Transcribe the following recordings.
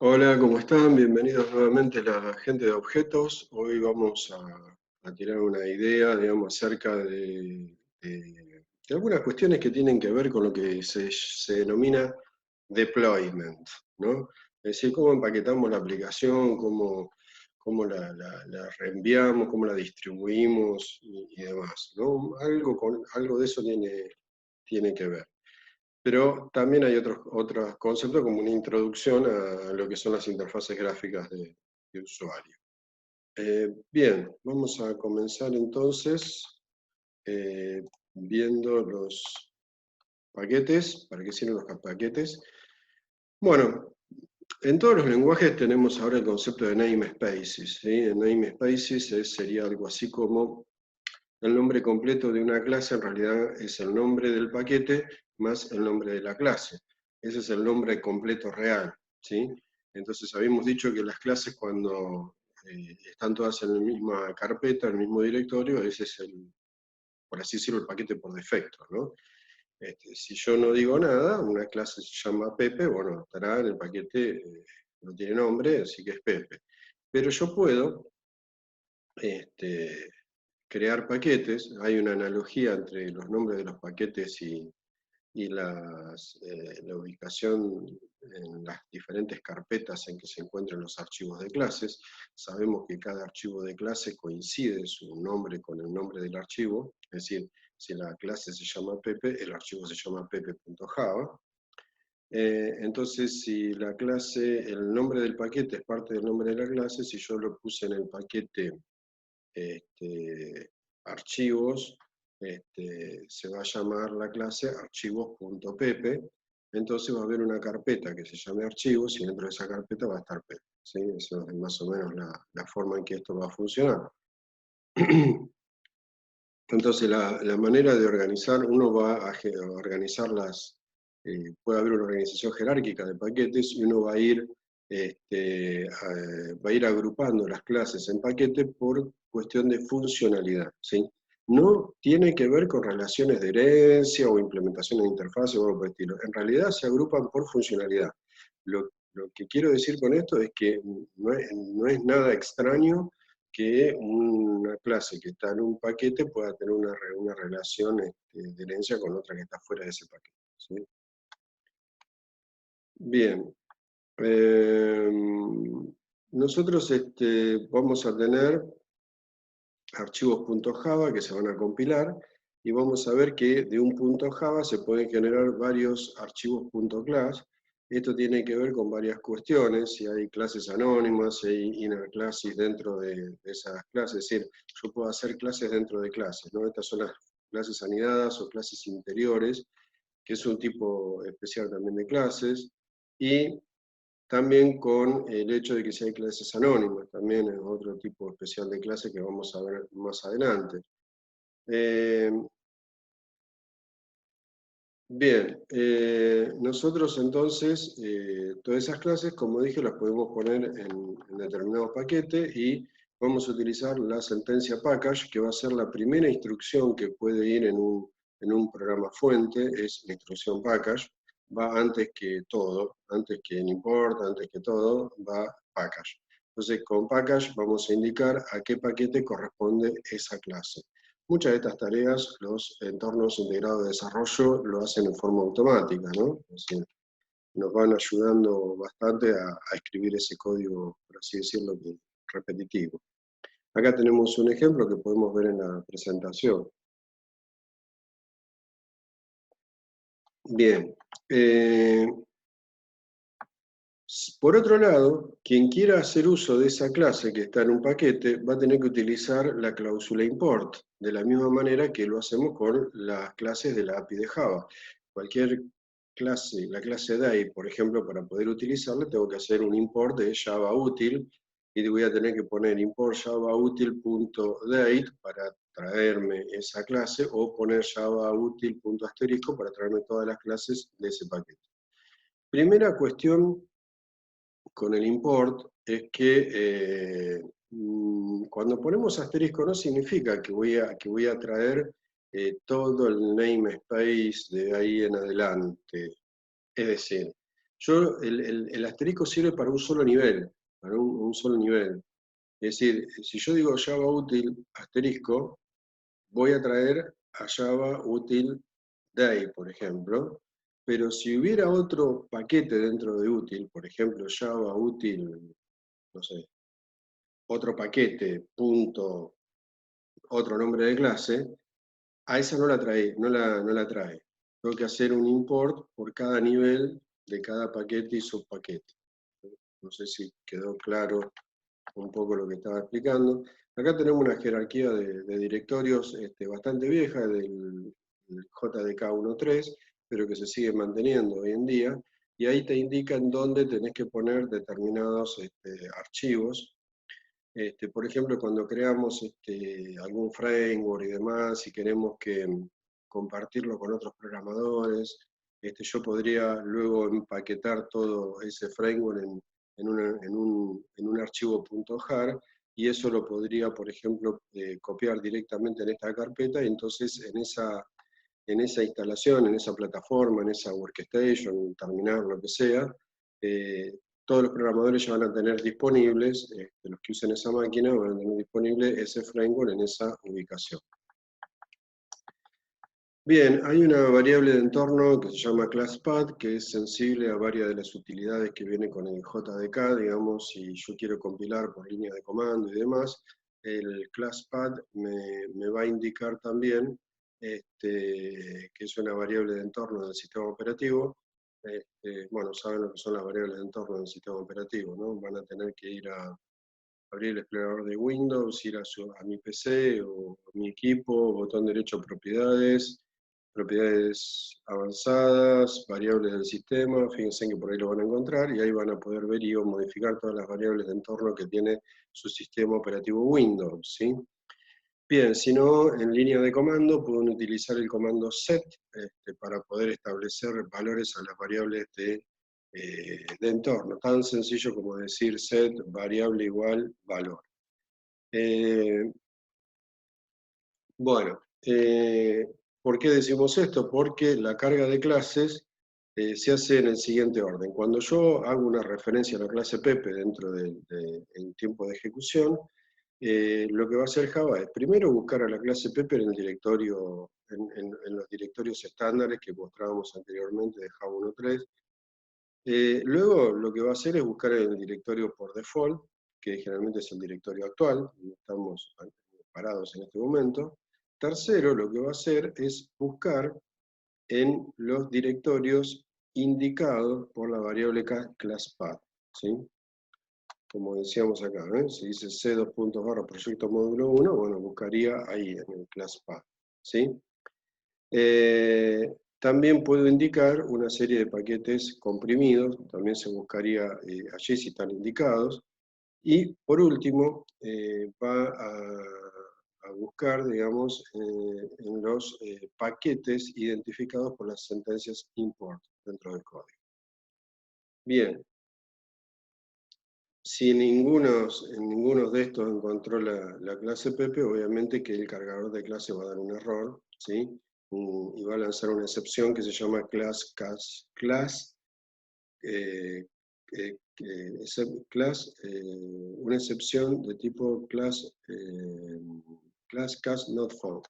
Hola, ¿cómo están? Bienvenidos nuevamente a la gente de objetos. Hoy vamos a tirar una idea, digamos, acerca de algunas cuestiones que tienen que ver con lo que se denomina deployment, ¿no? Es decir, cómo empaquetamos la aplicación, cómo la reenviamos, cómo la distribuimos y demás, ¿no? Algo de eso tiene que ver. Pero también hay otros conceptos como una introducción a lo que son las interfaces gráficas de usuario. Bien, vamos a comenzar entonces eh, viendo los paquetes, para qué sirven los paquetes. Bueno, en todos los lenguajes tenemos ahora el concepto de namespaces, ¿sí? El namespaces sería algo así como el nombre completo de una clase, en realidad es el nombre del paquete más el nombre de la clase. Ese es el nombre completo real, ¿sí? Entonces habíamos dicho que las clases cuando están todas en la misma carpeta, en el mismo directorio, ese es por así decirlo, el paquete por defecto, ¿no? Si yo no digo nada, una clase se llama Pepe, bueno, estará en el paquete, no tiene nombre, así que es Pepe. Pero yo puedo este, crear paquetes. Hay una analogía entre los nombres de los paquetes y la ubicación en las diferentes carpetas en que se encuentran los archivos de clases. Sabemos que cada archivo de clase coincide su nombre con el nombre del archivo, es decir, si la clase se llama Pepe, el archivo se llama pepe.java. Entonces, si la clase, el nombre del paquete es parte del nombre de la clase, si yo lo puse en el paquete archivos, se va a llamar la clase archivos.pepe, entonces va a haber una carpeta que se llame archivos y dentro de esa carpeta va a estar pepe, ¿sí? Esa es más o menos la forma en que esto va a funcionar. Entonces la manera de organizar, uno va a organizar puede haber una organización jerárquica de paquetes y uno va a ir agrupando las clases en paquetes por cuestión de funcionalidad, ¿sí? No tiene que ver con relaciones de herencia o implementación de interfaces o algo por el estilo. En realidad se agrupan por funcionalidad. Lo que quiero decir con esto es que no es nada extraño que una clase que está en un paquete pueda tener una relación de herencia con otra que está fuera de ese paquete, ¿sí? Bien. Eh, Nosotros vamos a tener archivos.java que se van a compilar y vamos a ver que de un punto Java se pueden generar varios archivos.class. Esto tiene que ver con varias cuestiones, si hay clases anónimas, si hay inner classes dentro de esas clases, es decir, yo puedo hacer clases dentro de clases, ¿no? Estas son las clases anidadas o clases interiores, que es un tipo especial también de clases, y también con el hecho de que si hay clases anónimas, también es otro tipo especial de clase que vamos a ver más adelante. Bien, nosotros entonces, todas esas clases, como dije, las podemos poner en determinado paquete y vamos a utilizar la sentencia package, que va a ser la primera instrucción que puede ir en un programa fuente, es la instrucción package, va antes que todo, antes que en import, antes que todo, va package. Entonces, con package vamos a indicar a qué paquete corresponde esa clase. Muchas de estas tareas los entornos integrados de desarrollo lo hacen en forma automática, ¿no? Es decir, nos van ayudando bastante a escribir ese código, por así decirlo, repetitivo. Acá tenemos un ejemplo que podemos ver en la presentación. Bien. Por otro lado, quien quiera hacer uso de esa clase que está en un paquete va a tener que utilizar la cláusula import, de la misma manera que lo hacemos con las clases de la API de Java. Cualquier clase, la clase DAI, por ejemplo, para poder utilizarla, tengo que hacer un import de Java útil y voy a tener que poner import javautil.date para traerme esa clase o poner javautil.asterisco para traerme todas las clases de ese paquete. Primera cuestión con el import es que cuando ponemos asterisco no significa que voy a traer todo el namespace de ahí en adelante. Es decir, el asterisco sirve para un solo nivel, para un solo nivel. Es decir, si yo digo Java útil asterisco, voy a traer a Java útil day, por ejemplo, pero si hubiera otro paquete dentro de útil, por ejemplo, Java útil, no sé, otro paquete, punto, otro nombre de clase, a esa no la trae, no la trae. Tengo que hacer un import por cada nivel de cada paquete y subpaquete. No sé si quedó claro un poco lo que estaba explicando. Acá tenemos una jerarquía de directorios bastante vieja del JDK 1.3, pero que se sigue manteniendo hoy en día, y ahí te indican dónde tenés que poner determinados archivos. Por ejemplo, cuando creamos algún framework y demás, si queremos compartirlo con otros programadores, yo podría luego empaquetar todo ese framework en un archivo .jar, y eso lo podría, por ejemplo, copiar directamente en esta carpeta, y entonces en esa instalación, en esa plataforma, en esa workstation, terminal, lo que sea, eh, todos los programadores ya van a tener disponibles, los que usen esa máquina van a tener disponible ese framework en esa ubicación. Bien, hay una variable de entorno que se llama ClassPath, que es sensible a varias de las utilidades que viene con el JDK, digamos, si yo quiero compilar por línea de comando y demás, el ClassPath me va a indicar también que es una variable de entorno del sistema operativo. Bueno, saben lo que son las variables de entorno del sistema operativo, ¿no? Van a tener que ir a abrir el explorador de Windows, ir a mi PC o a mi equipo, botón derecho propiedades, propiedades avanzadas, variables del sistema, fíjense que por ahí lo van a encontrar, y ahí van a poder ver y modificar todas las variables de entorno que tiene su sistema operativo Windows, ¿sí? Bien, si no, en línea de comando pueden utilizar el comando set para poder establecer valores a las variables de entorno, tan sencillo como decir set variable igual valor. Bueno, ¿por qué decimos esto? Porque la carga de clases se hace en el siguiente orden. Cuando yo hago una referencia a la clase Pepe dentro del tiempo de ejecución, lo que va a hacer Java es primero buscar a la clase Pepe en el directorio, en los directorios estándares que mostrábamos anteriormente de Java 1.3. Luego lo que va a hacer es buscar en el directorio por default, que generalmente es el directorio actual, donde estamos parados en este momento. Tercero, lo que va a hacer es buscar en los directorios indicados por la variable ClassPath, ¿sí? Como decíamos acá, si dice c2 proyecto módulo 1, bueno, buscaría ahí en el ClassPath, ¿sí? También puedo indicar una serie de paquetes comprimidos, también se buscaría allí si están indicados. Y por último, va a buscar, digamos, en los paquetes identificados por las sentencias import dentro del código. Bien, si en ninguno de estos encontró la clase Pepe, obviamente que el cargador de clase va a dar un error, ¿sí? Y va a lanzar una excepción que se llama una excepción de tipo class cast not found.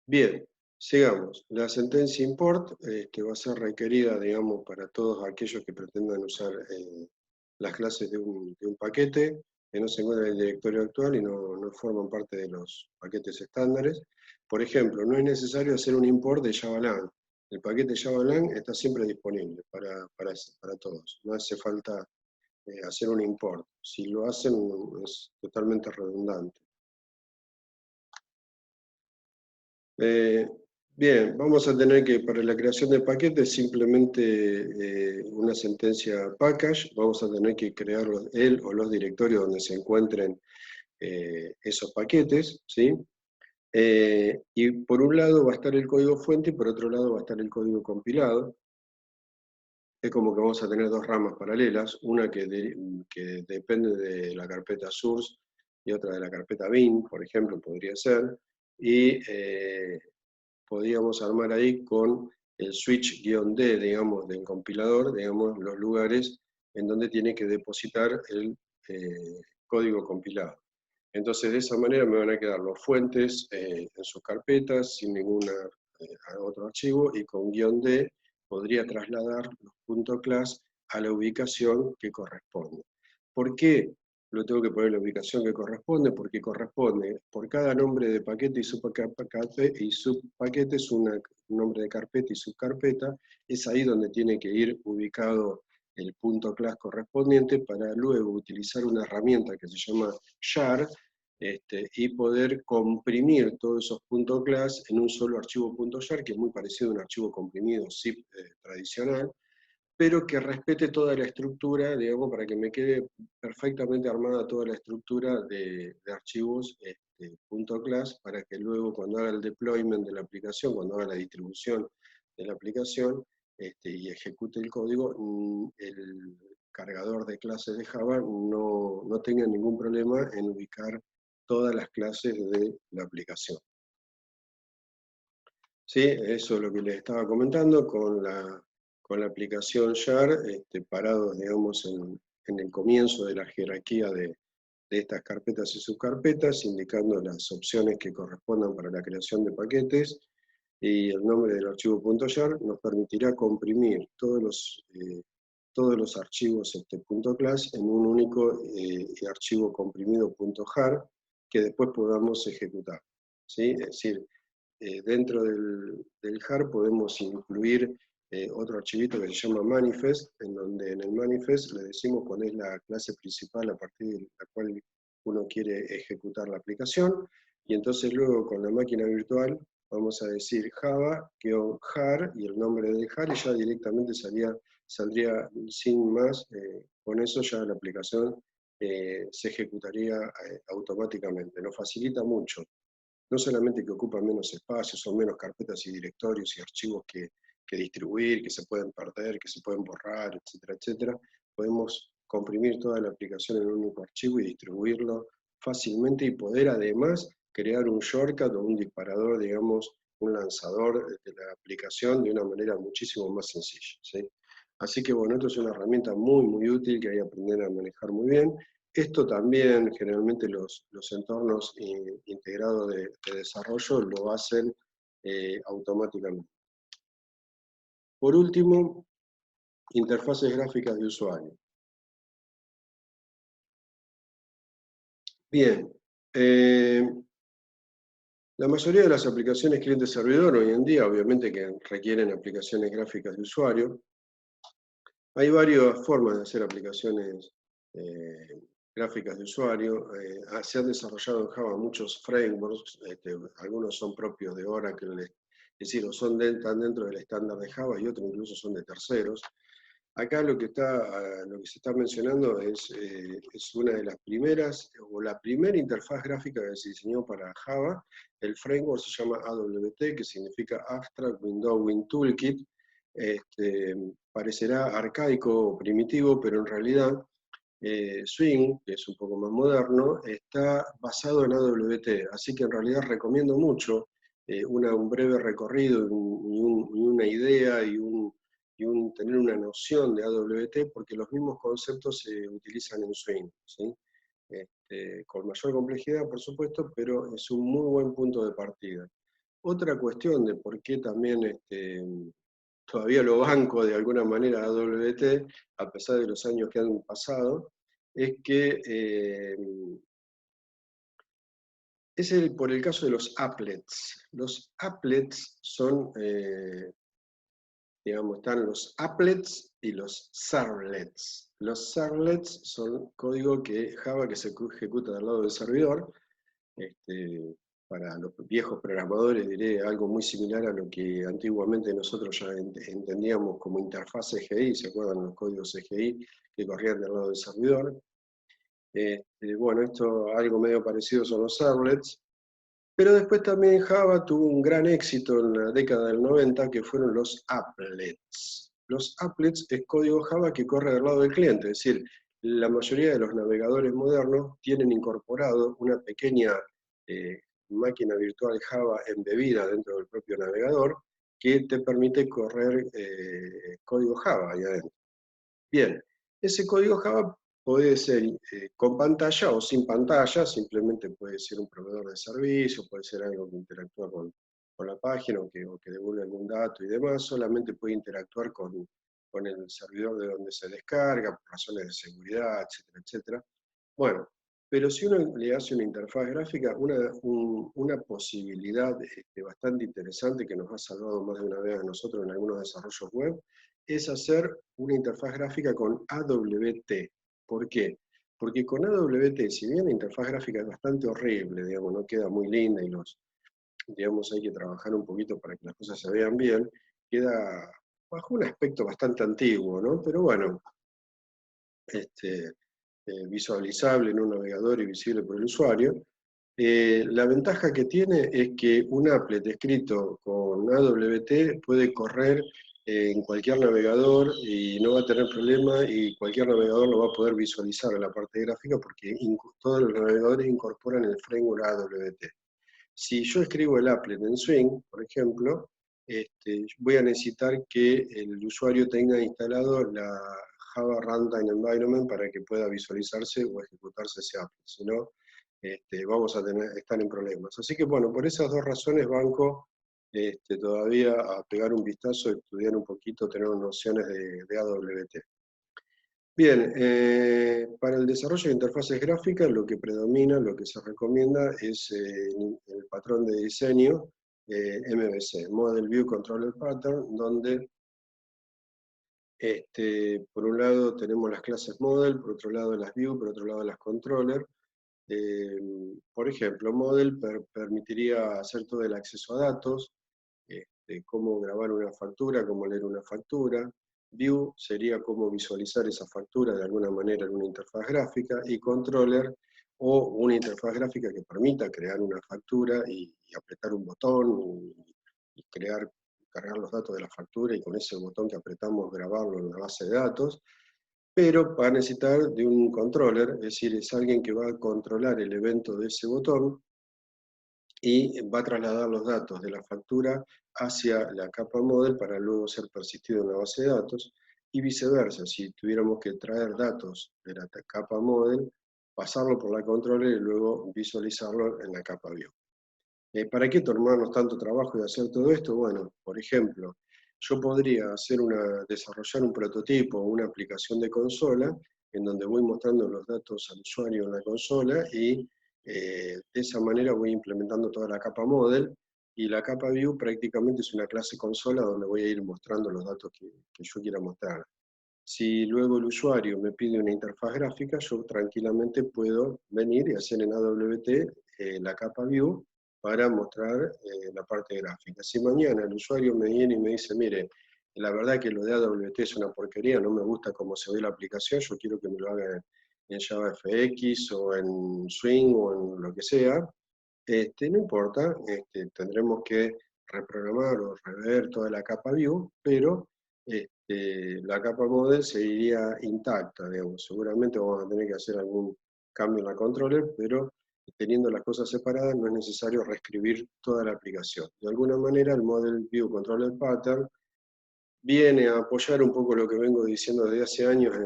Bien, sigamos. La sentencia import que va a ser requerida, digamos, para todos aquellos que pretendan usar las clases de un paquete que no se encuentra en el directorio actual y no forman parte de los paquetes estándares. Por ejemplo, no es necesario hacer un import de JavaLang. El paquete JavaLang está siempre disponible para todos. No hace falta hacer un import. Si lo hacen, es totalmente redundante. Bien, vamos a tener que, para la creación de paquetes, simplemente una sentencia package. Vamos a tener que crear el o los directorios donde se encuentren esos paquetes, ¿sí? Y por un lado va a estar el código fuente y por otro lado va a estar el código compilado. Es como que vamos a tener dos ramas paralelas, una que depende de la carpeta source y otra de la carpeta bin, por ejemplo, podría ser, y podríamos armar ahí con el switch-d, digamos, del compilador, digamos, los lugares en donde tiene que depositar el código compilado. Entonces, de esa manera me van a quedar los fuentes en sus carpetas, sin ningún otro archivo, y con "-d" podría trasladar los .class a la ubicación que corresponde. ¿Por qué lo tengo que poner la ubicación que corresponde? Porque corresponde, por cada nombre de paquete y subpaquete es un nombre de carpeta y subcarpeta, es ahí donde tiene que ir ubicado el .class correspondiente para luego utilizar una herramienta que se llama jar, y poder comprimir todos esos .class en un solo archivo .jar, que es muy parecido a un archivo comprimido zip tradicional, pero que respete toda la estructura, digamos, para que me quede perfectamente armada toda la estructura de archivos .class, para que luego cuando haga el deployment de la aplicación, cuando haga la distribución de la aplicación y ejecute el código, el cargador de clases de Java no tenga ningún problema en ubicar todas las clases de la aplicación. Sí, eso es lo que les estaba comentando con la aplicación jar, parados, digamos, en el comienzo de la jerarquía de estas carpetas y subcarpetas, indicando las opciones que correspondan para la creación de paquetes, y el nombre del archivo .jar nos permitirá comprimir todos los archivos .class en un único archivo comprimido .jar, que después podamos ejecutar. ¿Sí? Es decir, dentro del jar podemos incluir otro archivito que se llama manifest, en donde en el manifest le decimos cuál es la clase principal a partir de la cual uno quiere ejecutar la aplicación, y entonces luego con la máquina virtual vamos a decir java-jar y el nombre del jar, y ya directamente saldría sin más, con eso ya la aplicación se ejecutaría automáticamente. Nos facilita mucho. No solamente que ocupa menos espacio, son menos carpetas y directorios y archivos que distribuir, que se pueden perder, que se pueden borrar, etcétera, etcétera. Podemos comprimir toda la aplicación en un único archivo y distribuirlo fácilmente, y poder además crear un shortcut o un disparador, digamos, un lanzador de la aplicación de una manera muchísimo más sencilla, ¿sí? Así que bueno, esto es una herramienta muy, muy útil que hay que aprender a manejar muy bien. Esto también, generalmente los entornos integrados de desarrollo lo hacen automáticamente. Por último, interfaces gráficas de usuario. Bien, la mayoría de las aplicaciones cliente-servidor hoy en día, obviamente que requieren aplicaciones gráficas de usuario. Hay varias formas de hacer aplicaciones gráficas de usuario. Se han desarrollado en Java muchos frameworks, algunos son propios de Oracle, es decir, están dentro del estándar de Java, y otros incluso son de terceros. Acá lo que se está mencionando es una de las primeras, o la primera interfaz gráfica que se diseñó para Java. El framework se llama AWT, que significa Abstract Windowing Toolkit. Parecerá arcaico o primitivo, pero en realidad Swing, que es un poco más moderno, está basado en AWT, así que en realidad recomiendo mucho un breve recorrido y una idea tener una noción de AWT, porque los mismos conceptos se utilizan en Swing, ¿sí? Con mayor complejidad, por supuesto, pero es un muy buen punto de partida. Otra cuestión de por qué también todavía lo banco de alguna manera AWT, a pesar de los años que han pasado, es que por el caso de los applets. Los applets son, digamos, están los applets y los servlets. Los servlets son código Java que se ejecuta del lado del servidor. Para los viejos programadores diré algo muy similar a lo que antiguamente nosotros ya entendíamos como interfaz CGI, ¿se acuerdan los códigos CGI que corrían del lado del servidor? Bueno, esto algo medio parecido son los servlets, pero después también Java tuvo un gran éxito en la década del 90, que fueron los applets. Los applets es código Java que corre del lado del cliente, es decir, la mayoría de los navegadores modernos tienen incorporado una pequeña máquina virtual Java embebida dentro del propio navegador, que te permite correr código Java ahí adentro. Bien, ese código Java puede ser con pantalla o sin pantalla, simplemente puede ser un proveedor de servicio, puede ser algo que interactúa con la página o que devuelve algún dato y demás, solamente puede interactuar con el servidor de donde se descarga, por razones de seguridad, etcétera, etcétera. Bueno, pero si uno le hace una interfaz gráfica, una posibilidad bastante interesante que nos ha salvado más de una vez a nosotros en algunos desarrollos web, es hacer una interfaz gráfica con AWT. ¿Por qué? Porque con AWT, si bien la interfaz gráfica es bastante horrible, digamos, no queda muy linda y digamos, hay que trabajar un poquito para que las cosas se vean bien, queda bajo un aspecto bastante antiguo, ¿no? Pero bueno, visualizable en un navegador y visible por el usuario. La ventaja que tiene es que un applet escrito con AWT puede correr en cualquier navegador y no va a tener problema y cualquier navegador lo va a poder visualizar en la parte gráfica porque todos los navegadores incorporan el framework AWT. Si yo escribo el applet en Swing, por ejemplo, voy a necesitar que el usuario tenga instalado la Java Runtime Environment para que pueda visualizarse o ejecutarse ese applet. Si no, vamos a estar en problemas. Así que bueno, por esas dos razones banco todavía a pegar un vistazo, estudiar un poquito, tener nociones de AWT. Bien, para el desarrollo de interfaces gráficas lo que predomina, lo que se recomienda es el patrón de diseño MVC, Model View Controller Pattern, donde por un lado tenemos las clases Model, por otro lado las View, por otro lado las Controller. Por ejemplo, Model permitiría hacer todo el acceso a datos, cómo grabar una factura, cómo leer una factura. View sería cómo visualizar esa factura de alguna manera en una interfaz gráfica, y Controller, o una interfaz gráfica que permita crear una factura y apretar un botón y cargar los datos de la factura y con ese botón que apretamos grabarlo en la base de datos, pero va a necesitar de un controller, es decir, es alguien que va a controlar el evento de ese botón y va a trasladar los datos de la factura hacia la capa model para luego ser persistido en la base de datos, y viceversa, si tuviéramos que traer datos de la capa model, pasarlo por la controller y luego visualizarlo en la capa view. ¿Para qué tomarnos tanto trabajo y hacer todo esto? Bueno, por ejemplo, yo podría desarrollar un prototipo o una aplicación de consola en donde voy mostrando los datos al usuario en la consola y de esa manera voy implementando toda la capa model, y la capa view prácticamente es una clase consola donde voy a ir mostrando los datos que yo quiera mostrar. Si luego el usuario me pide una interfaz gráfica, yo tranquilamente puedo venir y hacer en AWT la capa view para mostrar la parte gráfica. Si mañana el usuario me viene y me dice, mire, la verdad que lo de AWT es una porquería, no me gusta cómo se ve la aplicación, yo quiero que me lo haga en JavaFX o en Swing o en lo que sea, no importa, tendremos que reprogramar o rever toda la capa view, pero la capa model seguiría intacta, digamos. Seguramente vamos a tener que hacer algún cambio en la controller, pero teniendo las cosas separadas no es necesario reescribir toda la aplicación. De alguna manera el Model View Controller Pattern viene a apoyar un poco lo que vengo diciendo desde hace años,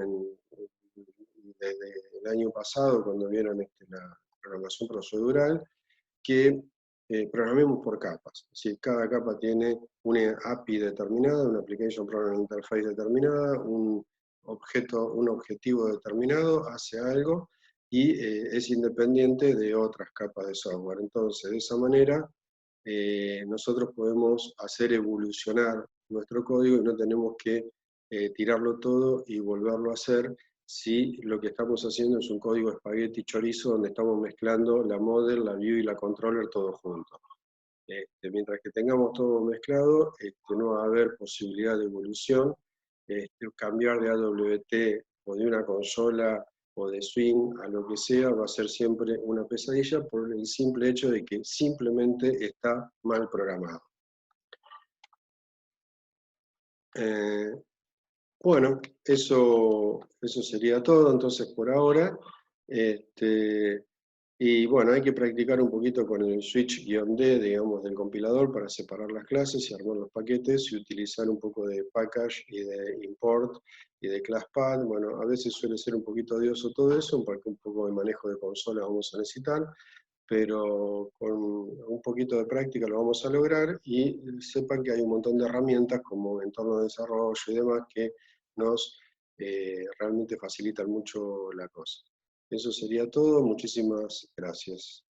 desde el año pasado, cuando vieron la programación procedural, que programemos por capas. Es decir, cada capa tiene una API determinada, una Application Program Interface determinada, un objetivo determinado, hace algo y es independiente de otras capas de software. Entonces, de esa manera, nosotros podemos hacer evolucionar nuestro código y no tenemos que tirarlo todo y volverlo a hacer si lo que estamos haciendo es un código espagueti chorizo donde estamos mezclando la model, la view y la controller todo junto. Mientras que tengamos todo mezclado, no va a haber posibilidad de evolución. Cambiar de AWT o de una consola o de Swing a lo que sea va a ser siempre una pesadilla por el simple hecho de que simplemente está mal programado. Bueno, eso sería todo entonces por ahora. Y bueno, hay que practicar un poquito con el switch-d, digamos, del compilador para separar las clases y armar los paquetes y utilizar un poco de package y de import y de classpath. Bueno, a veces suele ser un poquito odioso todo eso, porque un poco de manejo de consolas vamos a necesitar, pero con un poquito de práctica lo vamos a lograr y sepan que hay un montón de herramientas como entorno de desarrollo y demás que nos realmente facilitan mucho la cosa. Eso sería todo, muchísimas gracias.